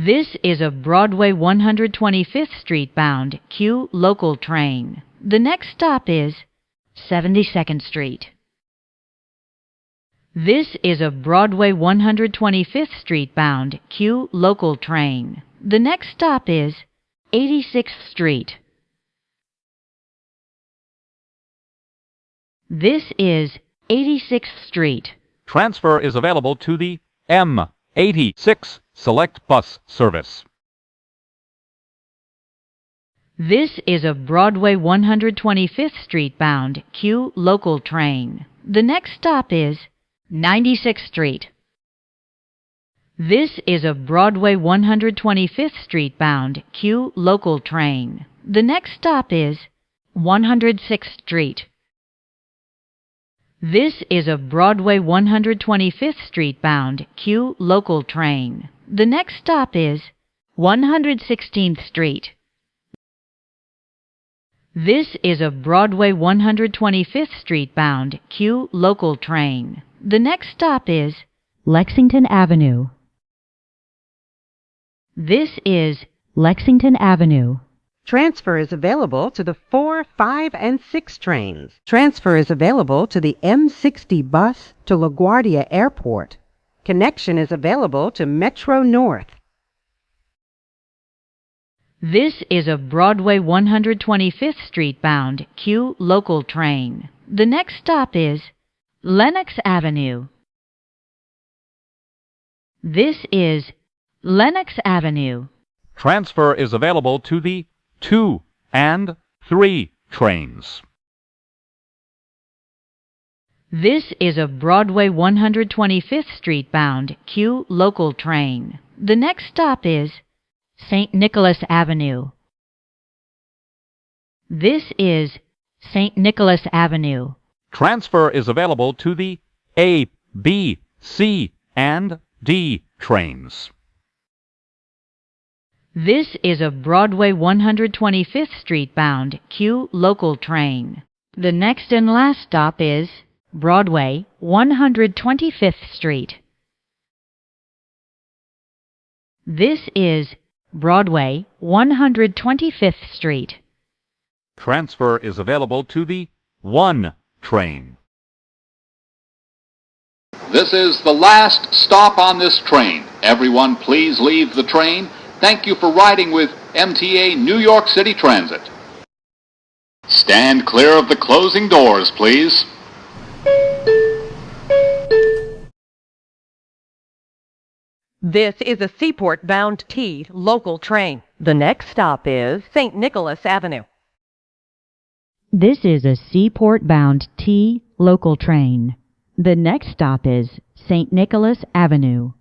This is a Broadway 125th Street bound Q local train. The next stop is 72nd Street. This is a Broadway 125th Street bound Q local train. The next stop is 86th Street. This is 86th Street. Transfer is available to the M86 Select Bus Service. This is a Broadway 125th Street bound Q local train. The next stop is 96th Street. This is a Broadway 125th Street bound Q local train. The next stop is 106th Street. This is a Broadway 125th Street bound Q local train. The next stop is 116th Street. This is a Broadway 125th Street bound Q local train. The next stop is Lexington Avenue. This is Lexington Avenue. Transfer is available to the 4, 5, and 6 trains. Transfer is available to the M60 bus to LaGuardia Airport. Connection is available to Metro North. This is a Broadway 125th Street bound Q local train. The next stop is Lenox Avenue. This is Lenox Avenue. Transfer is available to the 2 and 3 trains. This is a Broadway 125th Street bound Q local train. The next stop is St. Nicholas Avenue. This is St. Nicholas Avenue. Transfer is available to the A, B, C, and D trains. This is a Broadway 125th Street bound Q local train. The next and last stop is Broadway 125th Street. This is Broadway 125th Street. Transfer is available to the 1 train. This is the last stop on this train. Everyone please leave the train. Thank you for riding with MTA New York City Transit. Stand clear of the closing doors, please. This is a Seaport-bound T local train. The next stop is St. Nicholas Avenue. This is a Seaport bound T local train. The next stop is St. Nicholas Avenue.